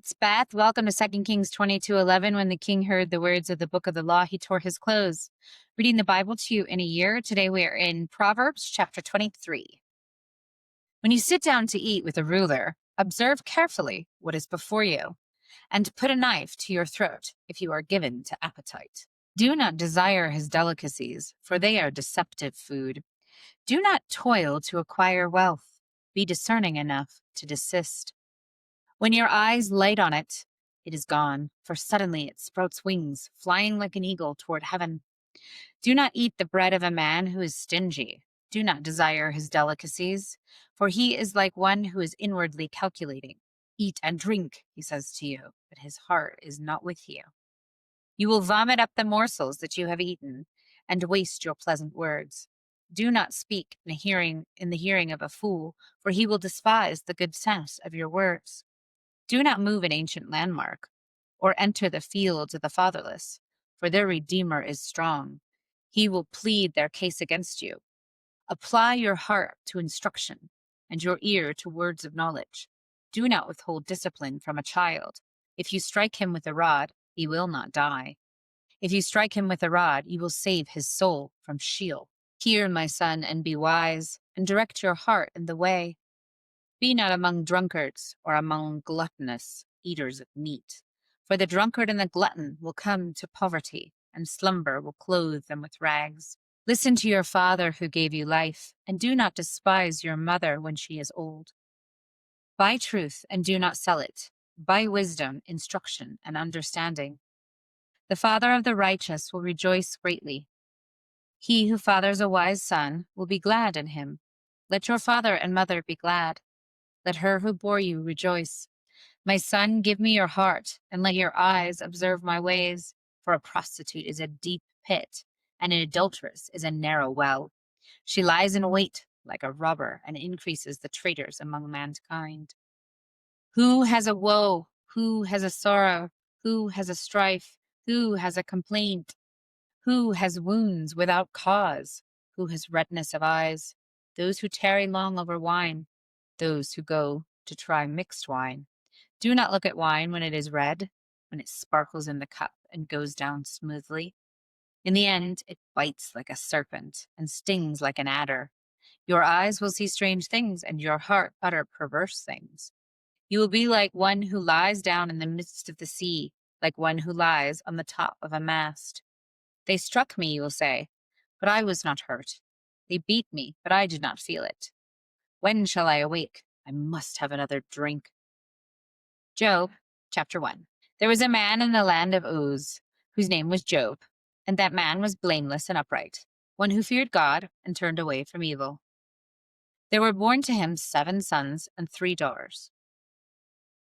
it's Beth. Welcome to 2 Kings 22:11. When the king heard the words of the book of the law, he tore his clothes. Reading the Bible to you in a year. Today we are in Proverbs chapter 23. When you sit down to eat with a ruler, observe carefully what is before you, and put a knife to your throat if you are given to appetite. Do not desire his delicacies, for they are deceptive food. Do not toil to acquire wealth. Be discerning enough to desist. When your eyes light on it, it is gone, for suddenly it sprouts wings, flying like an eagle toward heaven. Do not eat the bread of a man who is stingy. Do not desire his delicacies, for he is like one who is inwardly calculating. Eat and drink, he says to you, but his heart is not with you. You will vomit up the morsels that you have eaten, and waste your pleasant words. Do not speak in the hearing of a fool, for he will despise the good sense of your words. Do not move an ancient landmark, or enter the fields of the fatherless, for their Redeemer is strong. He will plead their case against you. Apply your heart to instruction, and your ear to words of knowledge. Do not withhold discipline from a child. If you strike him with a rod, he will not die. If you strike him with a rod, you will save his soul from Sheol. Hear, my son, and be wise, and direct your heart in the way. Be not among drunkards or among gluttonous eaters of meat, for the drunkard and the glutton will come to poverty, and slumber will clothe them with rags. Listen to your father who gave you life, and do not despise your mother when she is old. Buy truth and do not sell it. Buy wisdom, instruction, and understanding. The father of the righteous will rejoice greatly. He who fathers a wise son will be glad in him. Let your father and mother be glad. Let her who bore you rejoice. My son, give me your heart, and let your eyes observe my ways. For a prostitute is a deep pit, and an adulteress is a narrow well. She lies in wait like a robber, and increases the traitors among mankind. Who has a woe? Who has a sorrow? Who has a strife? Who has a complaint? Who has wounds without cause? Who has redness of eyes? Those who tarry long over wine. Those who go to try mixed wine. Do not look at wine when it is red, when it sparkles in the cup and goes down smoothly. In the end, it bites like a serpent and stings like an adder. Your eyes will see strange things, and your heart utter perverse things. You will be like one who lies down in the midst of the sea, like one who lies on the top of a mast. They struck me, you will say, but I was not hurt. They beat me, but I did not feel it. When shall I awake? I must have another drink. Job, chapter 1. There was a man in the land of Uz, whose name was Job, and that man was blameless and upright, one who feared God and turned away from evil. There were born to him 7 sons and 3 daughters.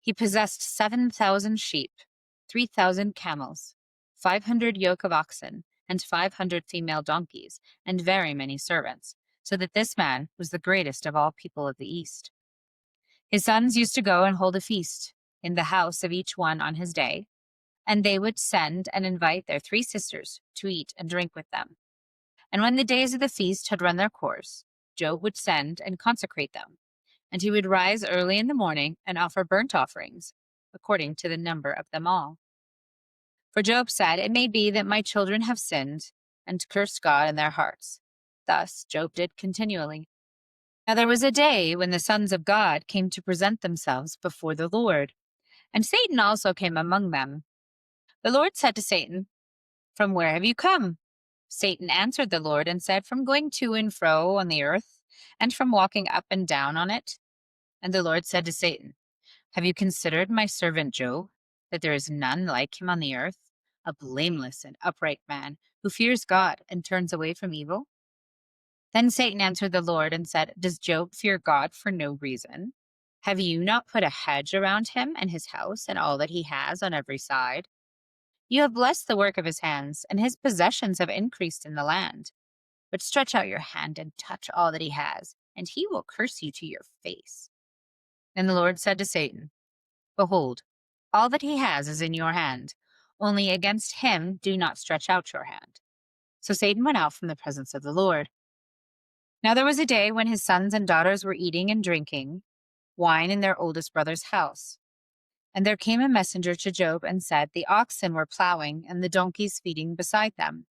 He possessed 7,000 sheep, 3,000 camels, 500 yoke of oxen, and 500 female donkeys, and very many servants, so that this man was the greatest of all people of the East. His sons used to go and hold a feast in the house of each one on his day, and they would send and invite their 3 sisters to eat and drink with them. And when the days of the feast had run their course, Job would send and consecrate them, and he would rise early in the morning and offer burnt offerings, according to the number of them all. For Job said, "It may be that my children have sinned and cursed God in their hearts." Thus Job did continually. Now there was a day when the sons of God came to present themselves before the Lord, and Satan also came among them. The Lord said to Satan, "From where have you come?" Satan answered the Lord and said, "From going to and fro on the earth, and from walking up and down on it." And the Lord said to Satan, "Have you considered my servant Job, that there is none like him on the earth, a blameless and upright man who fears God and turns away from evil?" Then Satan answered the Lord and said, "Does Job fear God for no reason? Have you not put a hedge around him and his house and all that he has on every side? You have blessed the work of his hands, and his possessions have increased in the land. But stretch out your hand and touch all that he has, and he will curse you to your face." And the Lord said to Satan, "Behold, all that he has is in your hand. Only against him do not stretch out your hand." So Satan went out from the presence of the Lord. Now there was a day when his sons and daughters were eating and drinking wine in their oldest brother's house. And there came a messenger to Job and said, the oxen were plowing and the donkeys feeding beside them.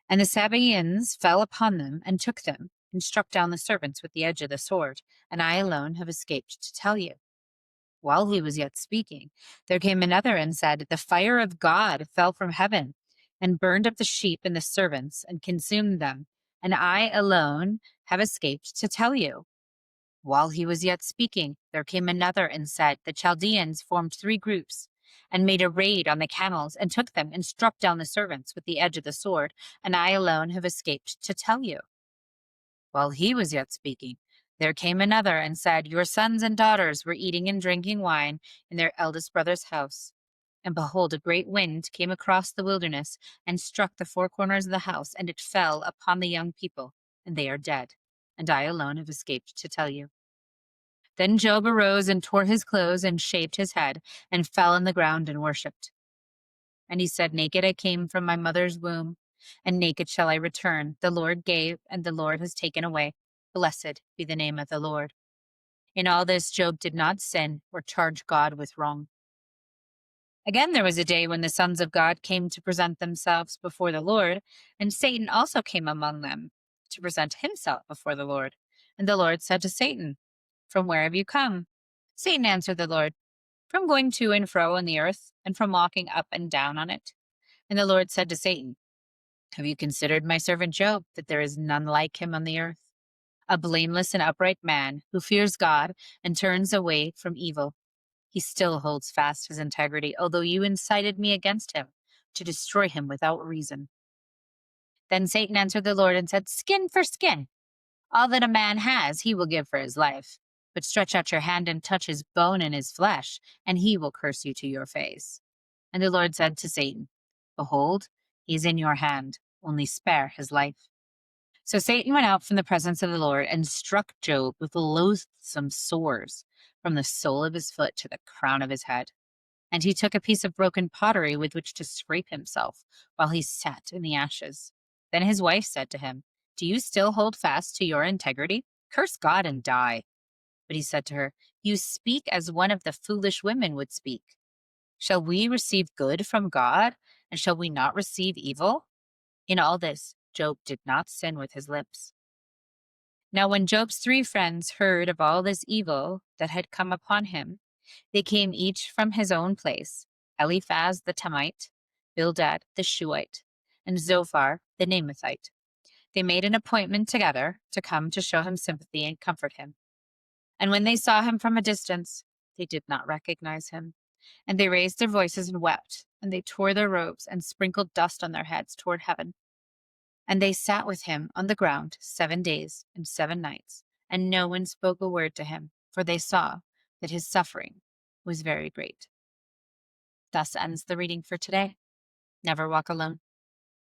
And the Sabaeans fell upon them and took them and struck down the servants with the edge of the sword. And I alone have escaped to tell you. While he was yet speaking, there came another and said, the fire of God fell from heaven and burned up the sheep and the servants and consumed them. And I alone have escaped to tell you. While he was yet speaking, there came another and said, the Chaldeans formed 3 groups and made a raid on the camels and took them and struck down the servants with the edge of the sword, and I alone have escaped to tell you. While he was yet speaking, there came another and said, your sons and daughters were eating and drinking wine in their eldest brother's house. And behold, a great wind came across the wilderness and struck the 4 corners of the house, and it fell upon the young people, and they are dead. And I alone have escaped to tell you. Then Job arose and tore his clothes and shaved his head and fell on the ground and worshipped. And he said, naked I came from my mother's womb, and naked shall I return. The Lord gave, and the Lord has taken away. Blessed be the name of the Lord. In all this, Job did not sin or charge God with wrong. Again, there was a day when the sons of God came to present themselves before the Lord, and Satan also came among them to present himself before the Lord. And the Lord said to Satan, from where have you come? Satan answered the Lord, from going to and fro on the earth, and from walking up and down on it. And the Lord said to Satan, have you considered my servant Job, that there is none like him on the earth? A blameless and upright man who fears God and turns away from evil. He still holds fast his integrity, although you incited me against him to destroy him without reason. Then Satan answered the Lord and said, skin for skin. All that a man has, he will give for his life. But stretch out your hand and touch his bone and his flesh, and he will curse you to your face. And the Lord said to Satan, behold, he is in your hand, only spare his life. So Satan went out from the presence of the Lord and struck Job with loathsome sores from the sole of his foot to the crown of his head. And he took a piece of broken pottery with which to scrape himself while he sat in the ashes. Then his wife said to him, do you still hold fast to your integrity? Curse God and die. But he said to her, you speak as one of the foolish women would speak. Shall we receive good from God, and shall we not receive evil? In all this, Job did not sin with his lips. Now when Job's 3 friends heard of all this evil that had come upon him, they came each from his own place, Eliphaz the Temite, Bildad the Shuhite, and Zophar the Naamathite. They made an appointment together to come to show him sympathy and comfort him. And when they saw him from a distance, they did not recognize him. And they raised their voices and wept, and they tore their robes and sprinkled dust on their heads toward heaven. And they sat with him on the ground 7 days and 7 nights, and no one spoke a word to him, for they saw that his suffering was very great. Thus ends the reading for today. Never walk alone.